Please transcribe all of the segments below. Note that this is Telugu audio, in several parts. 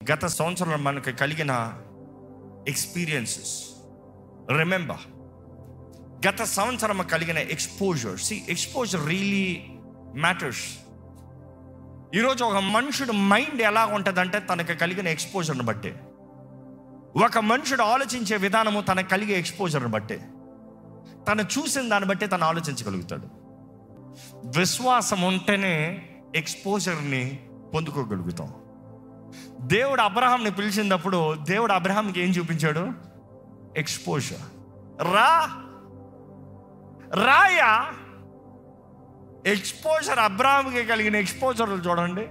గత సంవత్సరంలో మనకు కలిగిన ఎక్స్పీరియన్సెస్, రిమెంబర్ గత సంవత్సరం కలిగిన ఎక్స్పోజర్. Exposure really matters. ఈరోజు ఒక మనుషుడు మైండ్ ఎలా ఉంటుందంటే తనకు కలిగిన ఎక్స్పోజర్ని బట్టే. ఒక మనుషుడు ఆలోచించే విధానము తనకు కలిగే ఎక్స్పోజర్ని బట్టే. తను చూసిన దాన్ని బట్టే తను ఆలోచించగలుగుతాడు. విశ్వాసం ఉంటేనే ఎక్స్పోజర్ని పొందుకోగలుగుతాం. దేవుడు అబ్రహాంని పిలిచినప్పుడు దేవుడు అబ్రహాంకి ఏం చూపించాడు? ఎక్స్పోజర్. రాయా ఎక్స్పోజర్. అబ్రహాంకి కలిగిన ఎక్స్పోజర్లు చూడండి.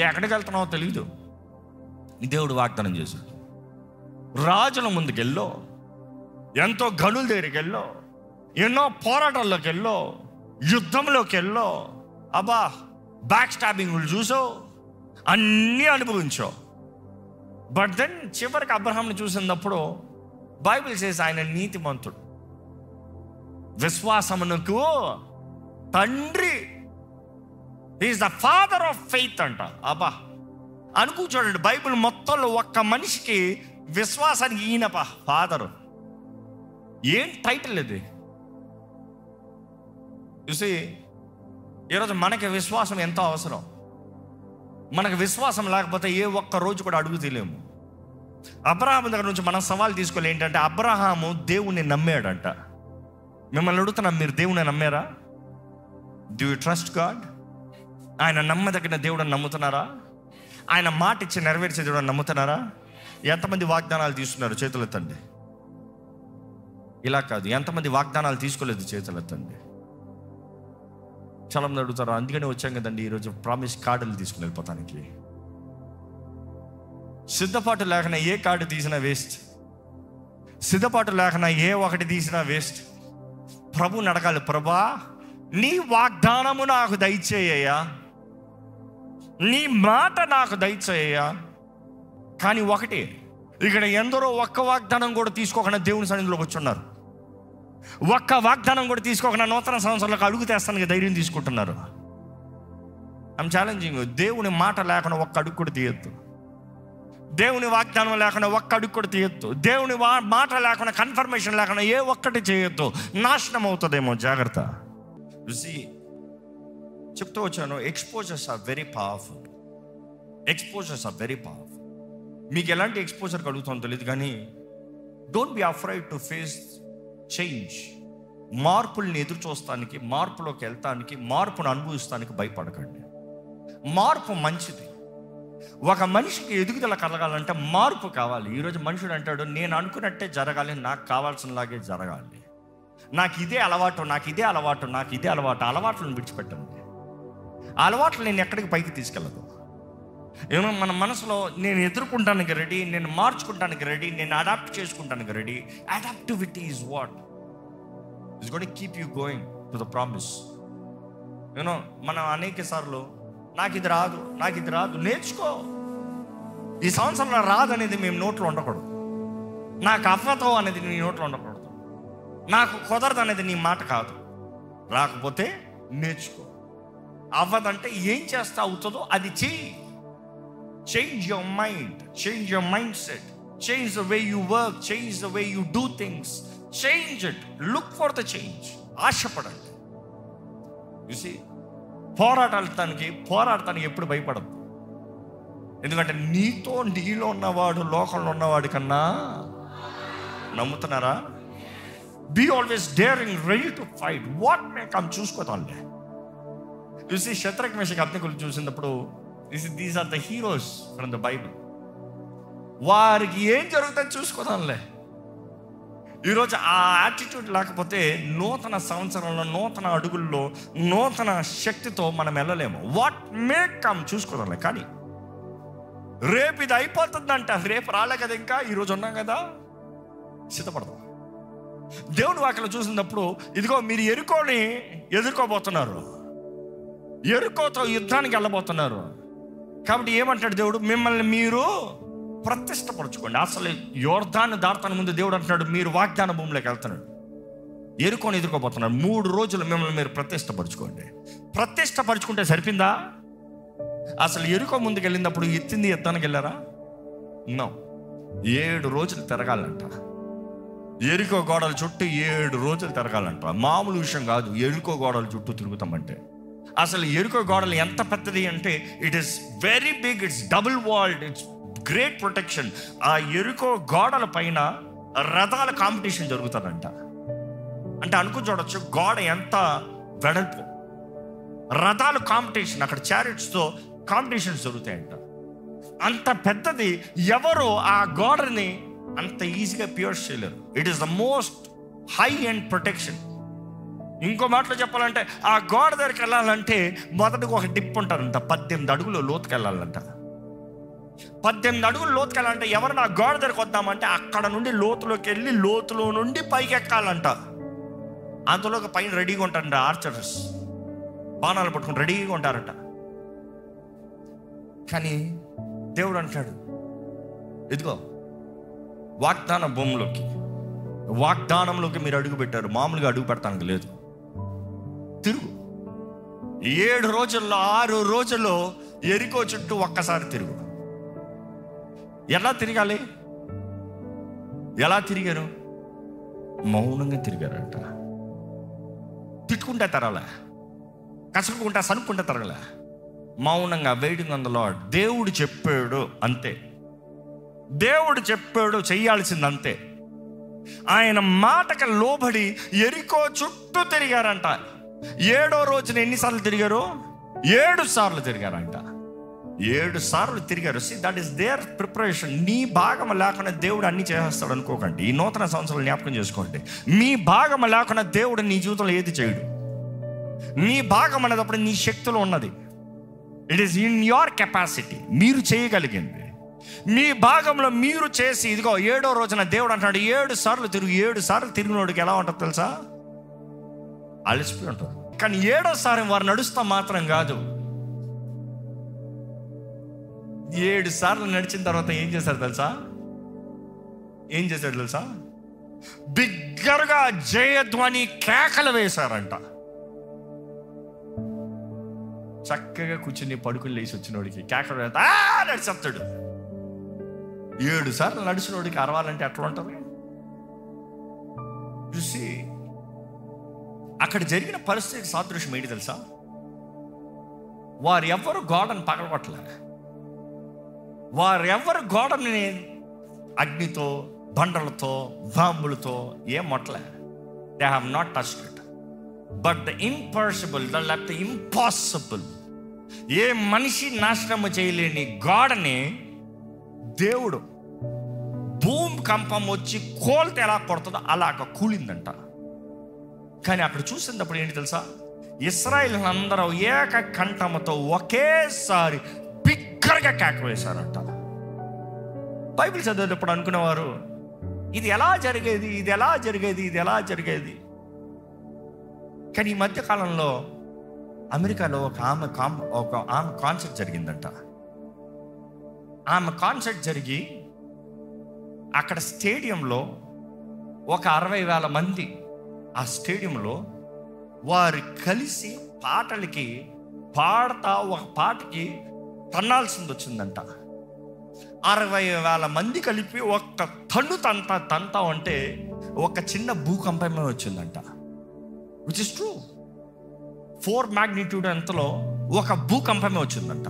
ఎక్కడికి వెళ్తున్నావో తెలీదు, దేవుడు వాగ్దానం చేశాడు. రాజుల ముందుకెళ్ళో, ఎంతో గనుల దగ్గరికి వెళ్ళో, ఎన్నో పోరాటాల్లోకి వెళ్ళో, యుద్ధంలోకి వెళ్ళో, బ్యాక్ స్టాబింగ్లు చూసో, అన్నీ అనుభవించో. బట్ దెన్ చివరికి అబ్రహాంని చూసినప్పుడు బైబిల్ సేస్ ఆయన నీతిమంతుడు, విశ్వాసమునకు తండ్రి. Is the father of faith అంట. చూడండి, బైబిల్ మొత్తంలో ఒక్క మనిషికి విశ్వాసానికి ఈయన ఫాదరు. ఏం టైటిల్ ఇది? చూసి ఈరోజు మనకి విశ్వాసం ఎంతో అవసరం. మనకు విశ్వాసం లేకపోతే ఏ ఒక్క రోజు కూడా అడుగు తీయలేము. అబ్రహాం దగ్గర నుంచి మనం సవాల్ తీసుకోవాలి. ఏంటంటే అబ్రహాము దేవుణ్ణి నమ్మాడంట. మిమ్మల్ని అడుగుతున్నా, మీరు దేవుని నమ్మారా? Do you trust God? ఆయన నమ్మదగిన దేవుడని నమ్ముతున్నారా? ఆయన మాట ఇచ్చి నెరవేర్చే దేవుడని నమ్ముతున్నారా? ఎంతమంది వాగ్దానాలు తీసుకున్నారు? చేతులెత్తండి. ఇలా కాదు, ఎంతమంది వాగ్దానాలు తీసుకోలేదు? చేతులెత్తండి. చాలా మంది అడుగుతారు. అందుకనే వచ్చాం కదండి ఈరోజు ప్రామిస్ కార్డులు తీసుకుని వెళ్ళిపోతానికి. సిద్ధపాటు లేకుండా ఏ కార్డు తీసినా వేస్ట్. సిద్ధపాటు లేకుండా ఏ ఒకటి తీసినా వేస్ట్. ప్రభుని అడగాలి, ప్రభా నీ వాగ్దానము నాకు దయచేయ్యా, నీ మాట నాకు దయచేయ్యా. కానీ ఒకటి, ఇక్కడ ఎందరో ఒక్క వాగ్దానం కూడా తీసుకోకుండా దేవుని సన్నిధిలోకి వచ్చున్నారు. ఒక్క వాగ్దానం కూడా తీసుకోకుండా నూతన సంవత్సరాలకు అడుగు తెస్తానికి ధైర్యం తీసుకుంటున్నారు. I'm challenging. దేవుని మాట లేకుండా ఒక్క అడుగు కూడా తీయొద్దు. దేవుని వాగ్దానం లేకుండా ఒక్క అడుగు కూడా తీయొద్దు. దేవుని మాట లేకుండా, కన్ఫర్మేషన్ లేకుండా ఏ ఒక్కటి చేయొద్దు. నాశనం అవుతుందేమో, జాగ్రత్త. చెప్తూ వచ్చాను, exposures are very powerful. Exposures are very powerful. మీకు ఎలాంటి ఎక్స్పోజర్ కలుగుతుందో తెలియదు, కానీ don't be afraid to face change. మార్పుల్ని ఎదురు చూస్తానికి, మార్పులోకి వెళ్తానికి, మార్పును అనుభవిస్తానికి భయపడకండి. మార్పు మంచిది. ఒక మనిషికి ఎదుగుదల కలగాలంటే మార్పు కావాలి. ఈరోజు మనుషుడు అంటాడు, నేను అనుకున్నట్టే జరగాలి, నాకు కావాల్సినలాగే జరగాలి, నాకు ఇదే అలవాటు, నాకు ఇదే అలవాటు, నాకు ఇదే అలవాటు. అలవాట్లను విడిచిపెట్టండి. అలవాట్లు నేను ఎక్కడికి పైకి తీసుకెళ్ళదు. ఏమో మన మనసులో నేను ఎదుర్కొంటానికి రెడీ, నేను మార్చుకుంటానికి రెడీ, నేను అడాప్ట్ చేసుకుంటానికి ready. Adaptivity is what is going to keep you going to the promise. మనం అనేక సార్లు నాకు ఇది రాదు, నాకు ఇది రాదు. నేర్చుకో. ఈ సంవత్సరంలో రాదు అనేది మేము నోట్లో ఉండకూడదు. నాకు అవ్వతో అనేది నీ నోట్లో ఉండకూడదు. నాకు కుదరదు అనేది నీ మాట కాదు. రాకపోతే నేర్చుకో. అవ్వదంటే ఏం చేస్తా అవుతుందో అది చెయ్యి. Change your mind, change your mind set, change the way you work, change the way you do things. Change it. Look for the change. ఆశపడండి. చూసి పోరాడటానికి ఎప్పుడు భయపడద్దు. ఎందుకంటే నీలో ఉన్నవాడు లోకంలో ఉన్నవాడి కన్నా, నమ్ముతున్నారా? Be always daring, ready to fight. What may come. చూసుకోతాంలే. చూసి శత్రుఘ్న మేషక్ అబ్దెనెగోలు చూసినప్పుడు, these are the heroes from the Bible. వారికి ఏం జరుగుతుందో చూసుకోదాంలే. ఈరోజు ఆ యాటిట్యూడ్ లేకపోతే నూతన సంవత్సరంలో, నూతన అడుగుల్లో, నూతన శక్తితో మనం వెళ్ళలేము. వాట్ మే కమ్ చూసుకోదాంలే. కానీ రేపు ఇది అయిపోతుందంట, రేపు రాలే కదా, ఇంకా ఈరోజు ఉన్నాం కదా, సిద్ధపడదాం. దేవుని వాక్యలో చూసినప్పుడు, ఇదిగో మీరు ఎరుకోని ఎదుర్కోబోతున్నారు, ఎరుకోతో యుద్ధానికి వెళ్ళబోతున్నారు. కాబట్టి ఏమంటాడు దేవుడు? మిమ్మల్ని మీరు ప్రతిష్టపరచుకోండి. అసలు యోర్దాను దాటుతాను ముందు దేవుడు అంటున్నాడు, మీరు వాగ్దాన భూమిలోకి వెళ్తున్నాడు. ఎరుకొని ఎదుర్కోబోతున్నారు. 3 రోజులు మిమ్మల్ని మీరు ప్రతిష్టపరచుకోండి. ప్రతిష్టపరచుకుంటే సరిపోయిందా? అసలు ఎరుకో ముందుకు వెళ్ళినప్పుడు ఎత్తింది ఎత్తానికి వెళ్ళారా? నో. 7 రోజులు తిరగాలంట. ఎరుకో గోడల చుట్టూ 7 రోజులు తిరగాలంట. మామూలు విషయం కాదు ఎరుకో గోడల చుట్టూ తిరుగుతామంటే. అసలు ఎరుకో గోడలు ఎంత పెద్దది అంటే it is very big, it's double walled, it's great protection. ఆ ఎరుకో గోడల పైన రథాల కాంపిటీషన్ జరుగుతుందంట. అంటే అనుకుని చూడొచ్చు గోడ ఎంత వెడల్పు. రథాలు కాంపిటీషన్, అక్కడ చారిట్స్తో కాంపిటీషన్స్ జరుగుతాయంట. అంత పెద్దది. ఎవరు ఆ గోడని అంత ఈజీగా ప్యూర్ చేయలేరు. It is the most high and protection. ఇంకో మాటలో చెప్పాలంటే ఆ గోడ దగ్గరికి వెళ్ళాలంటే మొదటికి ఒక డిప్ ఉంటుందంట. 18 అడుగులు లోతుకి వెళ్ళాలంట. 18 అడుగులు లోతుకి వెళ్ళాలంటే ఎవరు ఆ గోడ దగ్గరికి వద్దామంటే అక్కడ నుండి లోతులోకి వెళ్ళి లోతులో నుండి పైకి ఎక్కాలంట. అంతలోకి పైన రెడీగా ఉంటారంట ఆర్చర్స్, బాణాలు పట్టుకుని రెడీగా ఉంటారంట. కానీ దేవుడు అంటాడు, ఇదిగో వాగ్దాన భూమిలోకి, వాగ్దానంలోకి మీరు అడుగు పెట్టారు, మామూలుగా అడుగు పెడతానికి లేదు. తిరుగు. 7 రోజుల్లో 6 రోజుల్లో ఎరికో చుట్టూ ఒక్కసారి తిరుగు. ఎలా తిరగాలి? ఎలా తిరిగారు? మౌనంగా తిరిగారంట. తిట్టుకుంటే తరగలే, కసుకుంటా సనుక్కుంటే తరగలే, మౌనంగా వెయిటింగ్ ఆన్ ద లార్డ్. దేవుడు చెప్పాడు అంతే. దేవుడు చెప్పాడు, చెయ్యాల్సింది అంతే. ఆయన మాటకి లోబడి ఎరికో చుట్టూ తిరిగారంట. 7వ రోజున ఎన్నిసార్లు తిరిగారు? 7 సార్లు తిరిగారంట. 7 సార్లు తిరిగారు. See that is their preparation. నీ భాగం లేకుండా దేవుడు అన్ని చేసేస్తాడు అనుకోకండి. ఈ నూతన సంవత్సరాలు జ్ఞాపకం చేసుకోండి. మీ భాగం లేకుండా దేవుడు నీ జీవితంలో ఏది చేయడు. నీ భాగం అనేటప్పుడు నీ శక్తిలో ఉన్నది. It is in your capacity. మీరు చేయగలిగింది మీ భాగంలో మీరు చేసి, ఇదిగో 7వ రోజున దేవుడు అంటున్నాడు 7 సార్లు తిరుగు. 7 సార్లు తిరిగినోడికి ఎలా ఉంటుంది తెలుసా? అలసిపోయి ఉంటుంది. కానీ 7వ సారి వారు నడుస్తా మాత్రం కాదు. 7 సార్లు నడిచిన తర్వాత ఏం చేశారు తెలుసా? ఏం చేశాడు తెలుసా? బిగ్గరగా జయధ్వని కేకలు వేశారంట. చక్కగా కూర్చుని పడుకుని లేచి వచ్చినోడికి కేకలు నడిచేస్తాడు. 7 సార్లు నడిచినోడికి అరవాలంటే ఎట్లా ఉంటుంది? చూసి అక్కడ జరిగిన పరిస్థితికి సాదృశ్యం ఏంటి తెలుసా? వారు ఎవ్వరు గోడను పగలగొట్టలే. వారెవ్వరు గోడని అగ్నితో, బండలతో, బాంబులతో ఏం మొట్టలే. They have not touched it. But the impossible, the impossible, ఏ మనిషి నాశనము చేయలేని గోడని దేవుడు భూమి కంపం వచ్చి కోల్తే ఎలా కొడుతుందో అలాగ కూలిందంట. కానీ అక్కడ చూసినప్పుడు ఏంటి తెలుసా? ఇశ్రాయేలు అందరూ ఏక కంఠముతో ఒకేసారి బిగ్గరగా కేక వేశారంట. బైబిల్ చదివేటప్పుడు అనుకునేవారు ఇది ఎలా జరిగేది, ఇది ఎలా జరిగేది, ఇది ఎలా జరిగేది. కానీ ఈ మధ్య కాలంలో అమెరికాలో ఒక ఆమె కాన్సర్ట్ జరిగిందంట. ఆమె కాన్సర్ట్ జరిగి అక్కడ స్టేడియంలో ఒక 60,000 మంది ఆ స్టేడియంలో వారు కలిసి పాటలకి పాడతా ఒక పాటకి తన్నాల్సింది వచ్చిందంట. 60,000 మంది కలిపి ఒక్క తన్ను తంతా అంటే ఒక చిన్న భూకంపమే వచ్చిందంట. Which is true. 4 మాగ్నిట్యూడ్ అంతలో ఒక భూకంపమే వచ్చిందంట.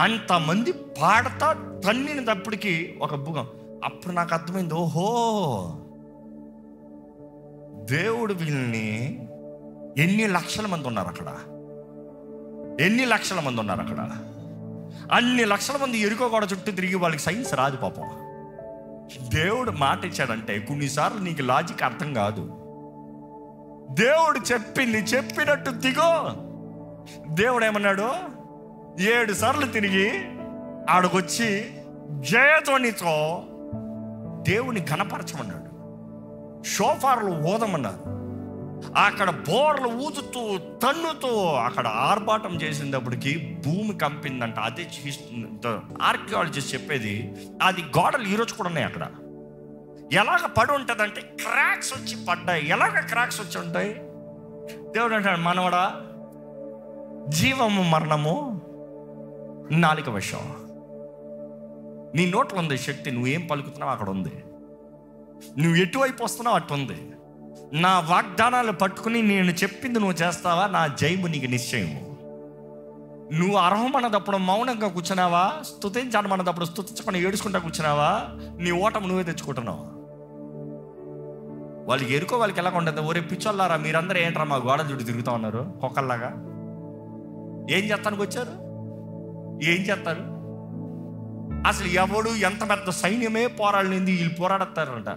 అంతమంది పాడతా తన్నినప్పటికీ ఒక భూకంపం. అప్పుడు నాకు అర్థమైంది, ఓహో దేవుడు వీళ్ళని ఎన్ని లక్షల మంది ఉన్నారు అక్కడ, ఎన్ని లక్షల మంది ఉన్నారు అక్కడ. అన్ని లక్షల మంది ఎరుకో గోడ చుట్టూ తిరిగి వాళ్ళకి సైన్స్ రాదు పాపం. దేవుడు మాట ఇచ్చాడంటే కొన్నిసార్లు నీకు లాజిక్ అర్థం కాదు. దేవుడు చెప్పింది చెప్పినట్టు దిగో. దేవుడు ఏమన్నాడు? 7 సార్లు తిరిగి ఆడకొచ్చి జయధ్వనితో దేవుని ఘనపరచమన్నాడు. షోఫార్లు ఊదమన్నారు. అక్కడ బోర్లు ఊదుతూ తన్నుతూ అక్కడ ఆర్భాటం చేసినప్పటికీ భూమి కంపిందంట. అదే ఆర్కియాలజిస్ట్ చెప్పేది. అది గోడలు ఈరోజు కూడా ఉన్నాయి అక్కడ. ఎలాగ పడి ఉంటుందంటే క్రాక్స్ వచ్చి పడ్డాయి. ఎలాగ క్రాక్స్ వచ్చి ఉంటాయి? దేవుడు అంటాడు, మనవడా, జీవము మరణము నాలుక వశం. నీ నోట్లో ఉంది శక్తి, నువ్వేం పలుకుతున్నావు అక్కడ ఉంది. నువ్వు ఎటువైపు వస్తున్నావు అటు ఉంది. నా వాగ్దానాలు పట్టుకుని నేను చెప్పింది నువ్వు చేస్తావా, నా జయము నీకు నిశ్చయము. నువ్వు అర్హమన్నదప్పుడు మౌనంగా కూర్చున్నావా, స్తుతించాలన్నదప్పుడు స్తుతించకుండా ఏడుచుకుంటా కూర్చున్నావా, నీ ఓటము నువ్వే తెచ్చుకుంటున్నావు. వాళ్ళకి ఎరుకో వాళ్ళకి ఎలా ఉంటుంది, ఒరే పిచ్చోళ్ళారా మీరందరూ ఏంట్రా మా గోడ చుట్టూ తిరుగుతూ ఉన్నారు కుక్కల్లాగా, ఏం చేస్తానికి వచ్చారు, ఏం చేస్తారు? అసలు ఎవడు ఎంత పెద్ద సైన్యమే పోరాడింది, వీళ్ళు పోరాడతారంట.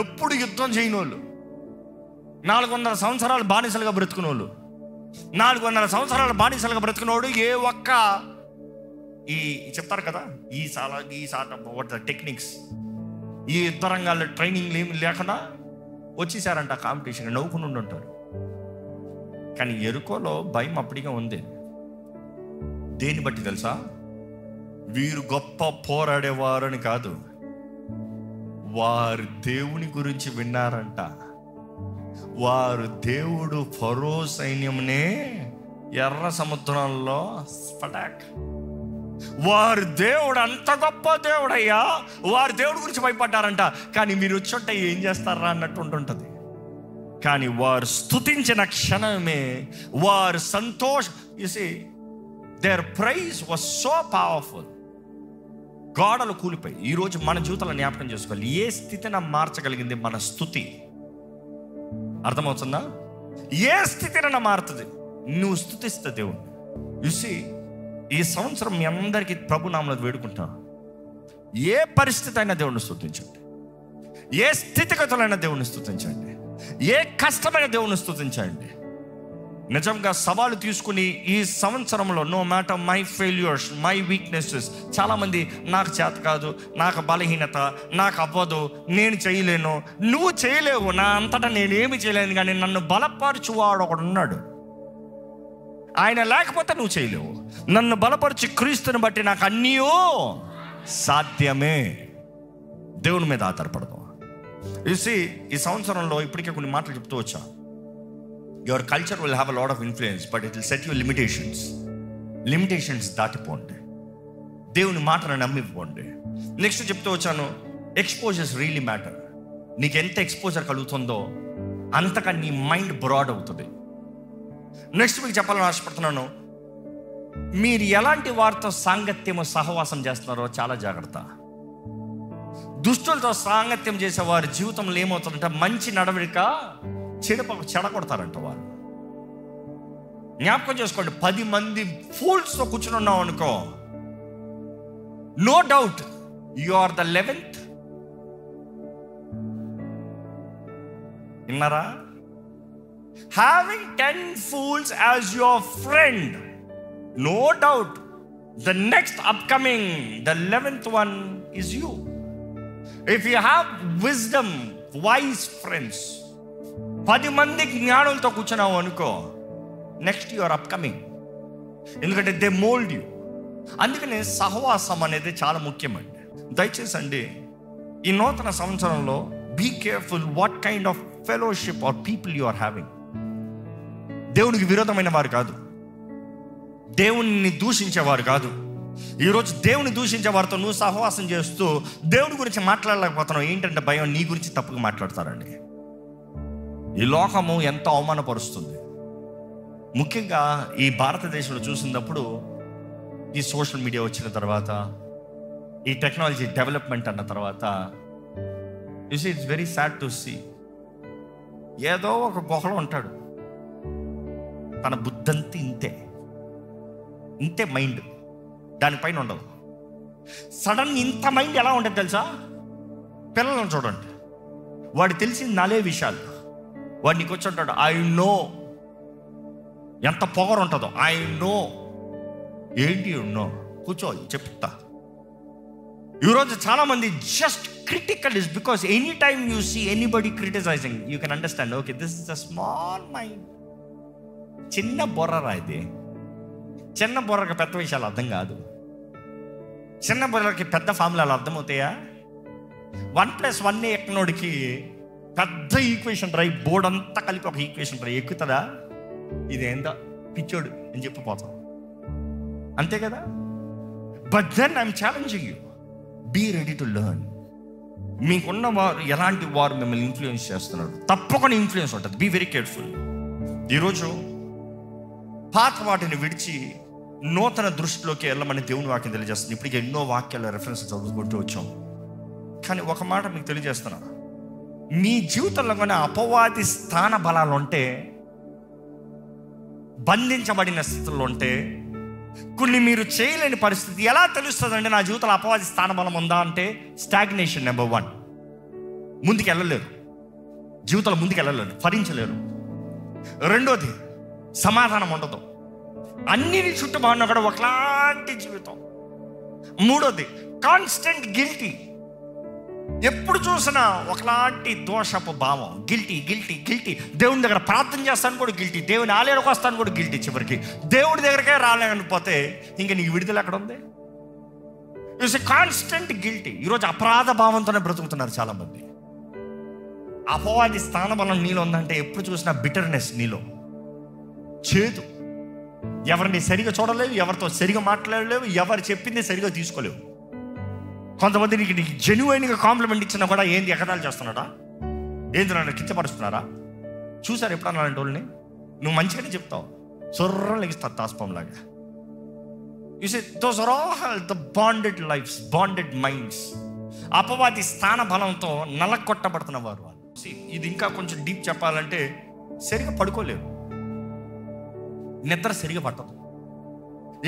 ఎప్పుడు యుద్ధం చేయని వాళ్ళు, 400 సంవత్సరాలు బానిసలుగా బ్రతుకునే వాళ్ళు, 400 సంవత్సరాలు బానిసలుగా బ్రతుకునేవాడు ఏ ఒక్క ఈ చెప్తారు కదా ఈ టెక్నిక్స్, ఈ యుద్ధ రంగాల్లో ట్రైనింగ్ ఏమి లేకుండా వచ్చేసారంట కాంపిటీషన్, నవ్వుకుని ఉంటారు. కానీ ఎరుకోలో భయం అప్పటికే ఉంది. దేన్ని బట్టి తెలుసా? వీరు గొప్ప పోరాడేవారు అని కాదు, వారు దేవుని గురించి విన్నారంట. వారు దేవుడు ఫరో సైన్యంనే ఎర్ర సముద్రంలో పటాక్, వారు దేవుడు అంత గొప్ప దేవుడయ్యా, వారు దేవుడి గురించి భయపడ్డారంట. కానీ మీరు వచ్చుంటే ఏం చేస్తారా అన్నట్టు ఉంటుంటుంది. కానీ వారు స్తుతించిన క్షణమే వారు సంతోషం. You see their praise was so powerful. గోడలు కూలిపోయి ఈరోజు మన జీవితంలో జ్ఞాపకం చేసుకోవాలి, ఏ స్థితిని మార్చగలిగింది మన స్తుతి. అర్థమవుతుందా? ఏ స్థితినైనా మారుతుంది నువ్వు స్తుతిస్తే దేవుడు. యు సీ ఈ సంవత్సరం మీ అందరికీ ప్రభునామములో వేడుకుంటా, ఏ పరిస్థితి అయినా దేవుణ్ణి స్తుతించండి, ఏ స్థితిగతులైనా దేవుణ్ణి స్తుతించండి, ఏ కష్టమైన దేవుణ్ణి స్తుతించండి. నిజంగా సవాలు తీసుకుని ఈ సంవత్సరంలో no matter my failures, my weaknesses, చాలామంది నాకు చేత కాదు, నాకు బలహీనత, నాకు అవ్వదు, నేను చేయలేను. నువ్వు చేయలేవు, నా అంతటా నేనేమి చేయలేను. కానీ నన్ను బలపరచువాడు ఒకడు ఉన్నాడు, ఆయన లేకపోతే నువ్వు చేయలేవు. నన్ను బలపరిచి క్రీస్తుని బట్టి నాకు అన్నీ సాధ్యమే. దేవుని మీద ఆధారపడదాం. చూసి ఈ సంవత్సరంలో ఇప్పటికే కొన్ని మాటలు చెప్తూ వచ్చా. Your culture will have a lot of influence, but it will set your limitations దాటిపోండి, దేవుని మాటను నమ్మిపోండి. నెక్స్ట్ చెప్తూ వచ్చాను, ఎక్స్పోజర్స్ రియలీ మ్యాటర్. నీకు ఎంత ఎక్స్పోజర్ కలుగుతుందో అంతగా నీ మైండ్ బ్రాడ్ అవుతుంది. నెక్స్ట్ మీకు చెప్పాలని ఆశపడుతున్నాను, మీరు ఎలాంటి వారితో సాంగత్యము సహవాసం చేస్తున్నారో చాలా జాగ్రత్త. దుష్టులతో సాంగత్యం చేసే వారి జీవితంలో ఏమవుతుందంటే మంచి నడవడిక చెడగొడతారంట వాళ్ళు. జ్ఞాపకం చేసుకోండి, 10 మంది ఫూల్స్తో కూర్చుని ఉన్నావు అనుకో, no doubt you are the 11th. విన్నారా? Having 10 fools as your friend, no doubt the next upcoming, the 11th one is you. If you have wisdom, wise friends, 10 మంది జ్ఞానులతో కూర్చున్నావు అనుకో, నెక్స్ట్ యు ఆర్ అప్కమింగ్. ఎందుకంటే దే మోల్డ్ యూ. అందుకనే సహవాసం అనేది చాలా ముఖ్యమండి. దయచేసి అండి ఈ నూతన సంవత్సరంలో be careful what kind of fellowship or people you are having. దేవునికి విరోధమైన వారు కాదు, దేవుని దూషించేవారు కాదు. ఈరోజు దేవుని దూషించే వారితో నువ్వు సహవాసం చేస్తూ దేవుని గురించి మాట్లాడలేకపోతున్నావు. ఏంటంటే భయం, నీ గురించి తప్పుగా మాట్లాడతారండి. ఈ లోకము ఎంత అవమానపరుస్తుంది. ముఖ్యంగా ఈ భారతదేశంలో చూసినప్పుడు, ఈ సోషల్ మీడియా వచ్చిన తర్వాత, ఈ టెక్నాలజీ డెవలప్మెంట్ అన్న తర్వాత, you see it's very sad to see. ఏదో ఒక గుహలో ఉంటాడు, తన బుద్ధంతా ఇంతే మైండ్, దానిపైన ఉండదు. సడన్ ఇంత మైండ్ ఎలా ఉంటుంది తెలుసా? పిల్లలను చూడండి, వాడు తెలిసింది 4 విషయాలు. వాడు నీకు వచ్చి ఉంటాడు, ఐ నో. ఎంత పొగరు ఉంటుందో, ఐ నో. ఏంటి నో? కూర్చో చెప్తా. ఈరోజు చాలామంది just critical is because any time you see anybody criticising you can understand, okay this is a small mind. చిన్న బొర్రరా ఇది. చిన్న బొర్రకి పెద్ద విషయాలు అర్థం కాదు. చిన్న బొర్రకి పెద్ద ఫార్ములాలు అర్థమవుతాయా? 1+1 ఎక్కనోడికి పెద్ద ఈక్వేషన్ డ్రై బోర్డు అంతా కలిపి ఒక ఈక్వేషన్ డ్రై ఎక్కుతుందా? ఇదేందో పిచ్చోడు అని చెప్పిపోతాం, అంతే కదా. But then I'm challenging you, be ready to learn. మీకున్న వారు ఎలాంటి వారు మిమ్మల్ని ఇన్ఫ్లుయెన్స్ చేస్తున్నారు, తప్పకుండా ఇన్ఫ్లుయెన్స్ ఉంటుంది. Be very careful. ఈరోజు పాత వాటిని విడిచి నూతన దృష్టిలోకి వెళ్ళమని దేవుని వాక్యం తెలియజేస్తుంది. ఇప్పటికి ఎన్నో వాక్యాల రెఫరెన్స్ చదువుకుంటూ వచ్చాం. కానీ ఒక మాట మీకు తెలియజేస్తున్నా, మీ జీవితంలో కానీ అపవాది స్థాన బలాలు ఉంటే, బంధించబడిన స్థితుల్లో ఉంటే, కొన్ని మీరు చేయలేని పరిస్థితి ఎలా తెలుస్తుంది అంటే నా జీవితంలో అపవాది స్థాన బలం ఉందా అంటే స్టాగ్నేషన్. నెంబర్ 1, ముందుకు వెళ్ళలేరు, జీవితంలో ముందుకు వెళ్ళలేరు, ఫలించలేరు. రెండోది, సమాధానం ఉండదు, అన్నిటి చుట్టూ బాగున్నా కూడా ఒకలాంటి జీవితం. మూడోది, కాన్స్టెంట్ గిల్టీ, ఎప్పుడు చూసినా ఒకలాంటి దోషపు భావం, గిల్టీ గిల్టీ గిల్టీ. దేవుని దగ్గర ప్రార్థన చేస్తాను కూడా గిల్టీ, దేవుని ఆలయానికి వస్తాను కూడా గిల్టీ. చివరికి దేవుడి దగ్గరకే రాలేకపోతే ఇంకా నీకు విడుదల ఎక్కడ ఉంది? It's a constant guilty. ఈరోజు అపరాధ భావంతోనే బ్రతుకుతున్నారు చాలామంది. అపవాది స్థానబలం నీలో ఉందంటే ఎప్పుడు చూసినా బిటర్నెస్ నీలో, చేదు, ఎవరిని సరిగా చూడలేవు, ఎవరితో సరిగా మాట్లాడలేవు, ఎవరు చెప్పింది సరిగా తీసుకోలేవు. కొంతమంది నీకు జెన్యున్గా కాంప్లిమెంట్ ఇచ్చినా కూడా ఏంది ఎగతాళి చేస్తున్నాడా, ఏంది నన్ను కించపరుస్తున్నారా? చూసారు ఎప్పుడన్నా అలాంటి వాళ్ళని? నువ్వు మంచిగానే చెప్తావు, సొర్ర లెగిస్తారు తాస్పంలాగా. You say those are all the bonded lifes, bonded minds. అపవాది స్థాన బలంతో నలకొట్టబడుతున్న వారు. ఇది ఇంకా కొంచెం డీప్ చెప్పాలంటే, సరిగా పడుకోలేరు, నిద్ర సరిగా పట్టదు,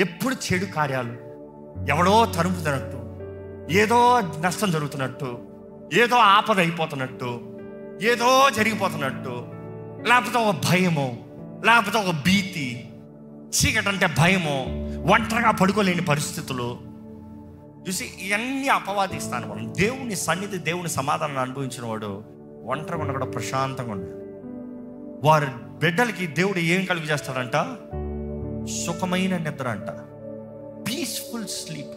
ఎప్పుడు చెడు కార్యాలు, ఎవడో తరుముతున్నట్టు, ఏదో నష్టం జరుగుతున్నట్టు, ఏదో ఆపద అయిపోతున్నట్టు, ఏదో జరిగిపోతున్నట్టు, లేకపోతే ఒక భయమో, లేకపోతే ఒక భీతి, చీకటి అంటే భయమో, ఒంటరిగా పడుకోలేని పరిస్థితులు. చూసి ఇవన్నీ అపవాది స్థానం. దేవుని సన్నిధి, దేవుని సమాధానాన్ని అనుభవించిన వాడు ఒంటరిగా ఉన్న కూడా ప్రశాంతంగా ఉన్నాడు. వారి బిడ్డలకి దేవుడు ఏం కలుగు చేస్తాడంట? సుఖమైన నిద్ర అంట, peaceful sleep.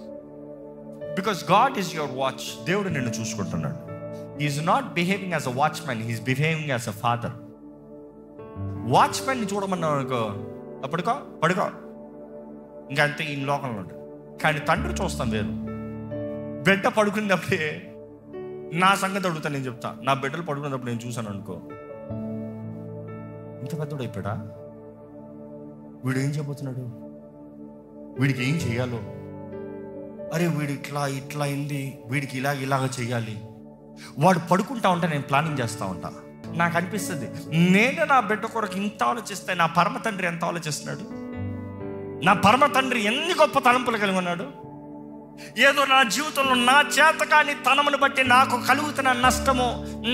Because God is your watch. దేవుడు నిన్ను చూసుకుంటున్నాడు. Is not behaving as a watchman, he's behaving as a father. వాచ్మెన్ని చూడమన్నా అనుకో, అప్పటికో పడుకో, ఇంకా అంతే ఈ లోకంలో ఉంటాడు. కానీ తండ్రి చూస్తాం వేరు. బిడ్డ పడుకున్నప్పుడే నా సంగతి అడుగుతా, నేను చెప్తా. నా బిడ్డలు పడుకున్నప్పుడు నేను చూశాను అనుకో, ఇంత పెద్దోడు అయిపోయాడా, వీడు ఏం చేయబోతున్నాడు, వీడికి ఏం చెయ్యాలో, అరే వీడు ఇట్లా ఇట్లా అయింది, వీడికి ఇలాగ చెయ్యాలి. వాడు పడుకుంటా ఉంటే నేను ప్లానింగ్ చేస్తూ ఉంటా. నాకు అనిపిస్తుంది, నేను నా బిడ్డ కొరకు ఇంత ఆలోచిస్తే నా పరమ తండ్రి ఎంత ఆలోచిస్తున్నాడు, నా పరమ తండ్రి ఎన్ని గొప్ప తలంపులు కలిగి ఉన్నాడు. ఏదో నా జీవితంలో నా చేతకాని తనమును బట్టి నాకు కలుగుతున్న నష్టము,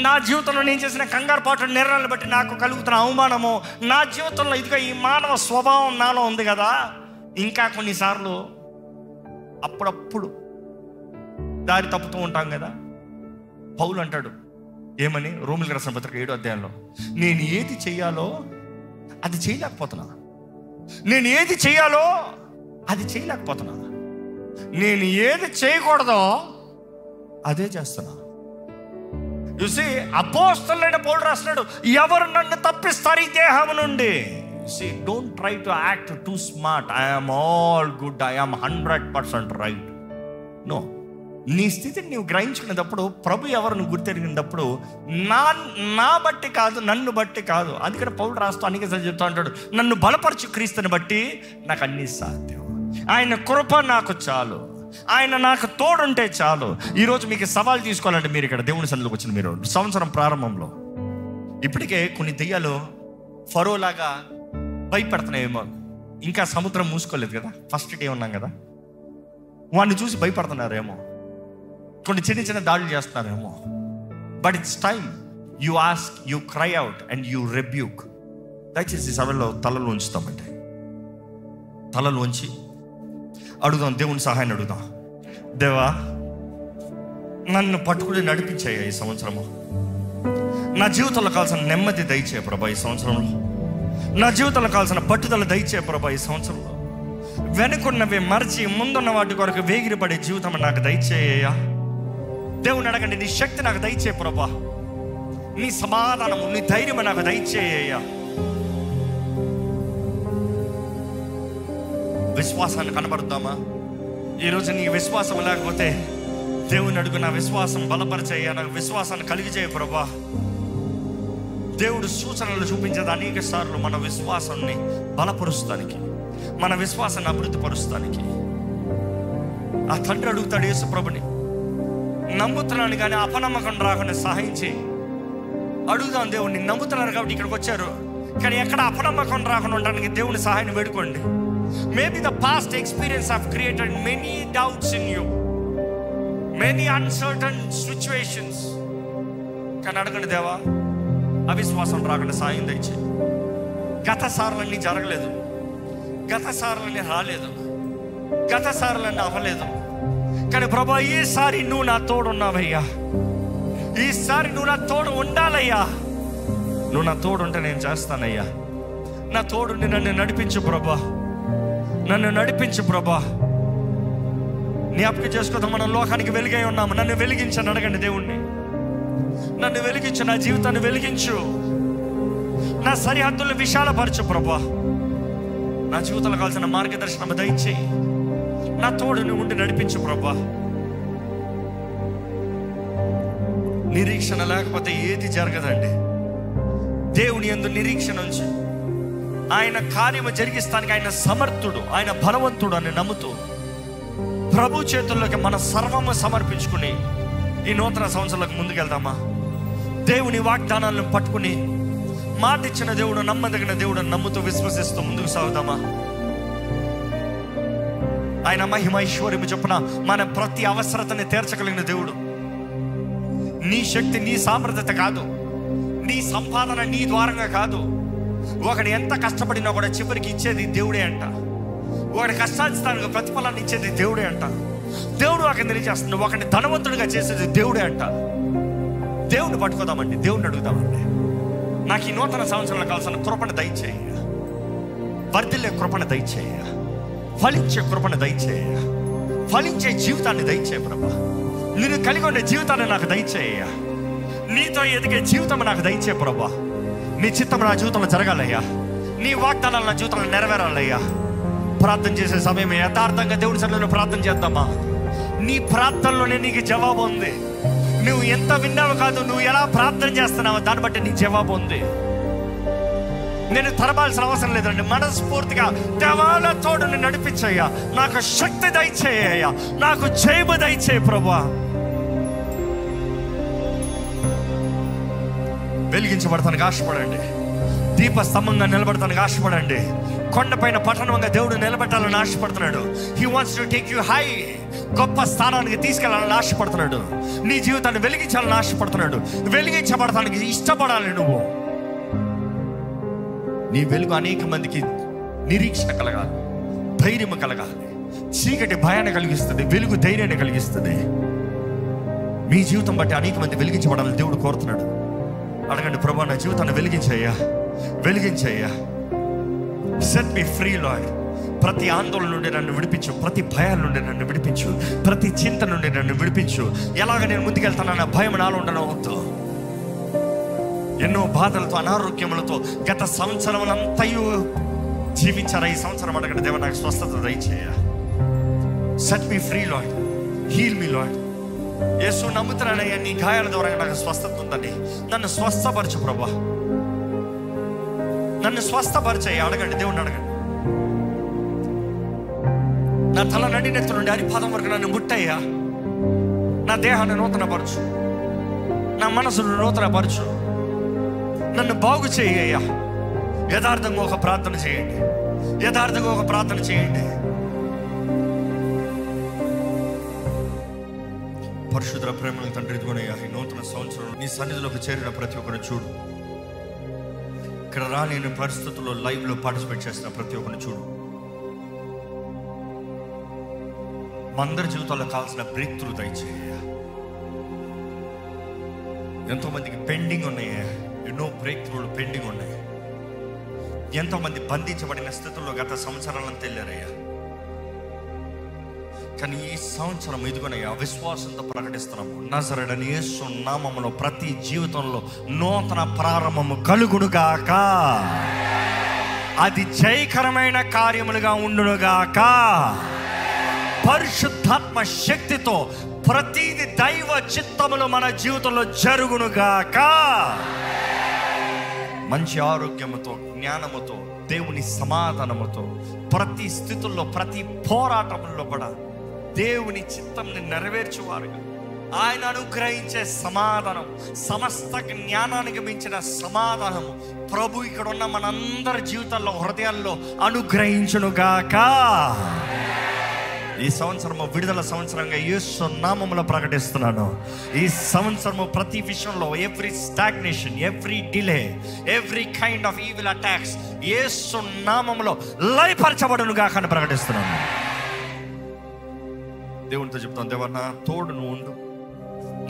నా జీవితంలో నేను చేసిన కంగారు పాటు నిర్ణయాలను బట్టి నాకు కలుగుతున్న అవమానము, నా జీవితంలో ఇదిగా ఈ మానవ స్వభావం నాలో ఉంది కదా. ఇంకా కొన్నిసార్లు అప్పుడప్పుడు దారి తప్పుతూ ఉంటాం కదా. పౌలు అంటాడు ఏమని, రోమిలికి రాసిన పత్రిక 7వ అధ్యాయంలో, నేను ఏది చెయ్యాలో అది చేయలేకపోతున్నా, నేను ఏది చెయ్యాలో అది చేయలేకపోతున్నా, నేను ఏది చేయకూడదో అదే చేస్తున్నా. చూసి అపోస్తలుడైన పౌలు రాస్తున్నాడు, ఎవరు నన్ను తప్పిస్తారు ఈ దేహం నుండి? See, don't try to act too smart. I am all good. I am 100% right. No. నీ స్థితిని నీవు గ్రహించుకునేటప్పుడు, ప్రభు ఎవరు గుర్తెరిగినప్పుడు, నా బట్టి కాదు, నన్ను బట్టి కాదు. అందుకని పౌలు రాస్తూ అనేక సార్లు చెప్తా ఉంటాడు, నన్ను బలపరచు క్రీస్తుని బట్టి నాకు అన్నీ సాధ్యం, ఆయన కృప నాకు చాలు, ఆయన నాకు తోడుంటే చాలు. ఈరోజు మీకు సవాల్ తీసుకోవాలంటే, మీరు ఇక్కడ దేవుని సన్నిధిలోకి వచ్చిన మీరు సంవత్సరం ప్రారంభంలో ఇప్పటికే కొన్ని దెయ్యాలు ఫరోలాగా భయపడుతున్నాయేమో. ఇంకా సముద్రం మూసుకోలేదు కదా, ఫస్ట్ డే ఉన్నాం కదా, వాడిని చూసి భయపడుతున్నారేమో, కొన్ని చిన్న చిన్న దాడులు చేస్తున్నారేమో. But it's time you ask, you cry out and you rebuke. దయచేసి ఈ సభలో తలలు ఉంచుతామంటే, తలలు ఉంచి అడుగుదాం, దేవుని సహాయాన్ని అడుగుదాం. దేవా, నన్ను పట్టుకుని నడిపించాయి ఈ సంవత్సరము. నా జీవితంలో కావాల్సిన నెమ్మది దయచేయ ప్రభా ఈ సంవత్సరంలో. నా జీవితంలో కావాల్సిన పట్టుదల దయచేయ ప్రభా ఈ సంవత్సరంలో. వెనుకున్నవి మరచి ముందున్న వాటి కొరకు వేగిరపడే జీవితం నాకు దయచేయ. దేవుని అడగండి, నీ శక్తి నాకు దయచేయ ప్రభా, నీ సమాధానము, నీ ధైర్యం నాకు దయచేయ. విశ్వాసాన్ని కనబడుద్దామా? ఈరోజు నీ విశ్వాసం లేకపోతే దేవుని అడుగు, నా విశ్వాసం బలపరిచేయ, నాకు విశ్వాసాన్ని కలిగిచేయ ప్రభా. దేవుడు సూచనలు చూపించేది అనేక సార్లు మన విశ్వాసాన్ని బలపరుస్తానికి, మన విశ్వాసాన్ని అభివృద్ధి పరుస్తానికి. ఆ తండ్రి అడుగుతాడు యేసు ప్రభుని, నమ్ముతున్నాను కానీ అపనమ్మకం రాకుండా సహాయం చేయి. అడుగుదాం దేవుడిని, నమ్ముతున్నారు కాబట్టి ఇక్కడికి వచ్చారు, కానీ ఎక్కడ అపనమ్మకం రాకుండా ఉండడానికి దేవుని సహాయాన్ని వేడుకోండి. Maybe the past experience have created many doubts in you, many uncertain situations. కానీ అడగండి, దేవా అవిశ్వాసం రాకుండా సాయం దయచేయి. గత సార్లన్నీ జరగలేదు, గత సార్లన్నీ రాలేదు, గత సార్లన్నీ అవ్వలేదు, కానీ ప్రభా ఈసారి నువ్వు నా తోడు ఉన్నావయ్యా, ఈసారి నువ్వు నా తోడు ఉండాలయ్యా. నువ్వు నా తోడు ఉంటే నేను చేస్తానయ్యా. నా తోడుండి నన్ను నడిపించు ప్రభా, నన్ను నడిపించు ప్రభా. జ్ఞాపకం చేసుకోదాం, మనం లోకానికి వెలుగై ఉన్నాము. నన్ను వెలిగించని అడగండి దేవుణ్ణి, నన్ను వెలిగించు, నా జీవితాన్ని వెలిగించు, నా సరిహద్దులను విశాలపరచు ప్రభా. నా జీవితంలో కావాల్సిన మార్గదర్శనం దయచేయి, నా తోడుని ఉండి నడిపించు ప్రభా. నిరీక్షణ లేకపోతే ఏది జరగదండి. దేవుని యందు నిరీక్షణ ఉంచి ఆయన కార్యము జరిగిస్తానికి ఆయన సమర్థుడు, ఆయన బలవంతుడు అని నమ్ముతూ ప్రభు చేతుల్లోకి మన సర్వము సమర్పించుకుని ఈ నూతన సంవత్సరాలకు ముందుకెళ్దామా? దేవుని వాగ్దానాలను పట్టుకుని మాటిచ్చిన దేవుడు, నమ్మదగిన దేవుడు నమ్ముతూ విశ్వసిస్తూ ముందుకు సాగుదామా? ఆయన మహిమ ఐశ్వర్యము చొప్పున మన ప్రతి అవసరతని తీర్చగలిగిన దేవుడు. నీ శక్తి, నీ సామర్థ్యత కాదు, నీ సంపాదన నీ ద్వారంగా కాదు. ఒకడు ఎంత కష్టపడినా కూడా చివరికి ఇచ్చేది దేవుడే అంట. ఒకటి కష్టానికి ప్రతిఫలాన్ని ఇచ్చేది దేవుడే అంట. దేవుడు ఒకరిని తెలియజేస్తుంది, ఒకరిని ధనవంతుడిగా చేసేది దేవుడే అంట. దేవుడిని పట్టుకోదామండి, దేవుడిని అడుగుదామండి, నాకు ఈ నూతన సంవత్సరంలో కావాల్సిన కృపణ దయచేయ, వర్ధిల్లే కృపణ దయచేయ, ఫలించే కృపణ దయచేయ, ఫలించే జీవితాన్ని దయచేయ ప్రభా. నేను కలిగి ఉండే జీవితాన్ని నాకు దయచేయ, నీతో ఎదిగే జీవితం నాకు దయచే ప్రభా. నీ చిత్తం నా జీవితంలో జరగాలయ్యా, నీ వాగ్దానాలు నా జీవితంలో నెరవేరాలయ్యా. ప్రార్థన చేసే సమయం యథార్థంగా దేవుడి సన్నిధిలో ప్రార్థన చేద్దామా? నీ ప్రార్థనలోనే నీకు జవాబు ఉంది. నువ్వు ఎంత విన్నావు కాదు, నువ్వు ఎలా ప్రార్థన చేస్తున్నావో దాన్ని బట్టి నీ జవాబు ఉంది. నేను తరబాల్సిన అవసరం లేదండి. మనస్ఫూర్తిగా దేవాల తోడుని నడిపించయ్యా, నాకు శక్తి దయచేయ్యా, నాకు జయము దయచేయ ప్రభా. వెలిగించబడతానికి ఆశపడండి, దీపస్తంభంగా నిలబడతానికి ఆశపడండి, కొండపైన పట్టణంగా దేవుడు నిలబెట్టాలని ఆశపడుతున్నాడు. He wants to take you high, గొప్ప స్థానానికి తీసుకెళ్లాలని ఆశపడుతున్నాడు. నీ జీవితాన్ని వెలిగించాలని ఆశపడుతున్నాడు. వెలిగించబడటానికి ఇష్టపడాలి నువ్వు. నీ వెలుగు అనేక మందికి నిరీక్షణ కలగాలి, ధైర్యం కలగాలి. చీకటి భయాన్ని కలిగిస్తుంది, వెలుగు ధైర్యాన్ని కలిగిస్తుంది. మీ జీవితం బట్టి అనేక మంది వెలిగించబడాలని దేవుడు కోరుతున్నాడు. అడగండి, ప్రభా నా జీవితాన్ని వెలిగించయ్యా, వెలిగించయ్యా. Set me free lord. ప్రతి ఆందోళన నుండి నన్ను విడిపించు, ప్రతి భయాల నుండి నన్ను విడిపించు, ప్రతి చింత నుండి నన్ను విడిపించు. ఎలాగ నేను ముందుకెళ్తానన్న భయం నాలో ఉండనవద్దు. ఎన్నో బాధలతో, అనారోగ్యములతో గత సంవత్సరం అంతయు జీవించారా? ఈ సంవత్సరం అడగండి, దేవా నాకు స్వస్థత దయచేయ. Set me free Lord, heal me Lord. Yesu నమ్ముతున్నానయ్యా, నీ గాయాల ద్వారా నాకు స్వస్థత ఉందని. నన్ను స్వస్థపరచు ప్రభా, నన్ను స్వస్థపరచయ్యా. అడగండి, దేవుణ్ణి అడగండి. నా తల నడినెత్తు నుండి అరిపాదం వరకు నన్ను ముట్టయ్యా. నా దేహాన్ని నూతనపరచు, నా మనసును నూతనపరచు, నన్ను బాగు చేయ్యా. యథార్థంగా ఒక ప్రార్థన చేయండి, యథార్థంగా ఒక ప్రార్థన చేయండి. పరిశుద్ధ ప్రేమల తండ్రి, ఇదిగోనయ్యా ఈ నూతన సంవత్సరం నీ సన్నిధిలోకి చేరిన ప్రతి ఒక్కరిని చూడు. ఇక్కడ రాలేని పరిస్థితుల్లో లైవ్లో పార్టిసిపేట్ చేసిన ప్రతి ఒక్కరిని చూడు. మా అందరి జీవితాల్లో కావాల్సిన బ్రేక్ త్రూ దయచేయ. ఎంతోమందికి పెండింగ్ ఉన్నాయా, ఎన్నో బ్రేక్ త్రూలు పెండింగ్ ఉన్నాయి. ఎంతోమంది బంధించబడిన స్థితుల్లో గత సంవత్సరాలంతా వెళ్ళారయ్యా. కానీ ఈ సంవత్సరం ఇదిగోనయ్యా విశ్వాసంతో ప్రకటిస్తున్నాము, నజరేయుడైన యేసు నామములో ప్రతి జీవితంలో నూతన ప్రారంభము కలుగునుగాక. అది జయకరమైన కార్యములుగా ఉండునుగాక. పరిశుద్ధ పరిశుద్ధాత్మ శక్తితో ప్రతిది దైవ చిత్తములో మన జీవితంలో జరుగునుగాక. మంచి ఆరోగ్యముతో, జ్ఞానముతో, దేవుని సమాధానముతో, ప్రతి స్థితుల్లో, ప్రతి పోరాటంలో కూడా దేవుని చిత్తంని నెరవేర్చువారుగా, ఆయన అనుగ్రహించే సమాధానం, సమస్త జ్ఞానానికి మించిన సమాధానము ప్రభు ఇక్కడ ఉన్న మనందరి జీవితాల్లో, హృదయాల్లో అనుగ్రహించునుగాక. ఈ సంవత్సరము విడుదల సంవత్సరంగా యేసు నామములో ప్రకటిస్తున్నాను. ఈ సంవత్సరము ప్రతి విషయంలో, every stagnation, every delay, every kind of evil attacks Yesu నామములో లయపరచబడునుగాక అని ప్రకటిస్తున్నాను. దేవునితో చెప్తాను, దేవా నా తోడు నువ్వు ఉండు,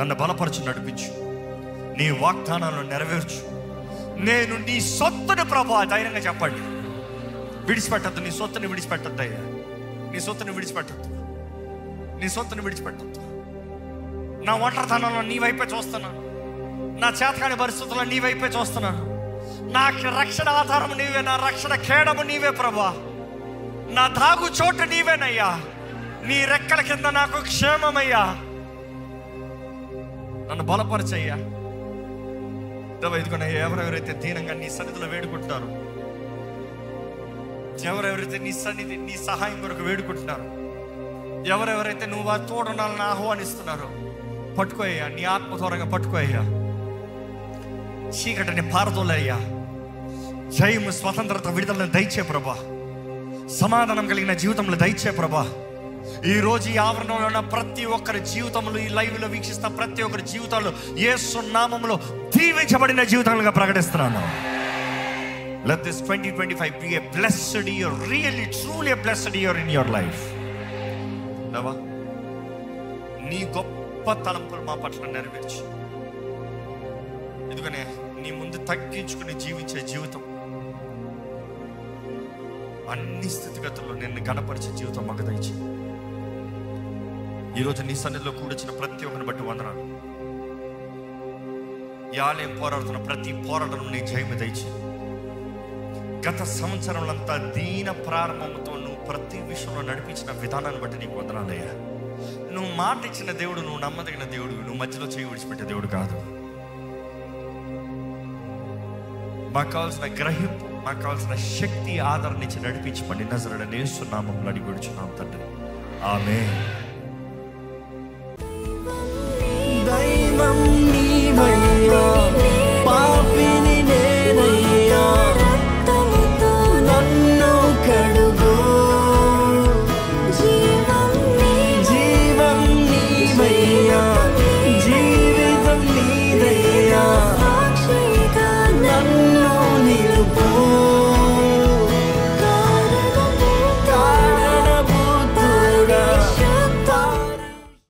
నన్ను బలపరచు, నడిపించు, నీ వాగ్దానాలను నెరవేర్చు, నేను నీ సొత్తుని ప్రభు. ధైర్యంగా చెప్పండి, విడిచిపెట్టద్దు, నీ సొత్తుని విడిచిపెట్టద్దు అయ్యా, నీ సొత్తుని విడిచిపెట్టద్దు, నీ సొత్తుని విడిచిపెట్టద్దు. నా ఒంటరితనంలో నీ వైపే చూస్తున్నాను, నా చేతకాని పరిస్థితుల్లో నీ వైపే చూస్తున్నాను. నా రక్షణ ఆధారం నీవే, నా రక్షణ కేడము నీవే ప్రభా, నా దాగు చోటు నీవేనయ్యా, నీ రెక్కల కింద నాకు క్షేమమయ్యా, నన్ను బలపరచయ్యా. ఇదిగోనయ్యా, ఎవరెవరైతే దీనంగా నీ సన్నిధిలో వేడుకుంటున్నారు, ఎవరెవరైతే నీ సన్నిధి, నీ సహాయం కొరకు వేడుకుంటున్నారు, ఎవరెవరైతే నువ్వు ఆ తోడునాలను ఆహ్వానిస్తున్నారో పట్టుకోయ్యా, నీ ఆత్మధోరంగా పట్టుకోయ్యా. చీకటిని పారదోలయ్యా, జయము, స్వతంత్రత, విడుదలను దయచే ప్రభా, సమాధానం కలిగిన జీవితంలో దయచే ప్రభా. ఈరోజు ఈ ఆవరణలో ఉన్న ప్రతి ఒక్కరి జీవితంలో, ఈ లైవ్లో వీక్షిస్తున్న ప్రతి ఒక్కరి జీవితాల్లో యేసు నామములో దీవించబడిన జీవితాలుగా ప్రకటిస్తున్నాను. Let this 2025 be a blessed year, really truly a blessed year in your life. దేవా, నీ గొప్ప తలంపులు మా పట్ల నెరవేర్చి, ఎందుకనే నీ ముందు తగ్గించుకుని జీవించే జీవితం, అన్ని స్థితిగతుల్లో నిన్ను గణపరిచే జీవితం మాకు దయచి. ఈరోజు నీ సన్నిధిలో కూడొచ్చిన ప్రతి ఒక్కరిని బట్టి వందనాలు. ఈ ఆలయం పోరాడుతున్న ప్రతి పోరాటం నీ జయము దయచి. గత సంవత్సరంలో అంతా దీన ప్రారంభంతో నువ్వు ప్రతి విషయంలో నడిపించిన విధానాన్ని బట్టి నీకు వందనాలయ్యా. నువ్వు మాట ఇచ్చిన దేవుడు, నువ్వు నమ్మదగిన దేవుడు, నువ్వు మధ్యలో చేయి విడిచిపెట్టే దేవుడు కాదు. మాకు కావాల్సిన గ్రహింపు, మాకు కావాల్సిన శక్తి, ఆదరణ ఇచ్చి నడిపించమని నజరేయుడైన యేసు నామములో అడిగి వేడుచున్నాం తండ్రి. ఆమేన్.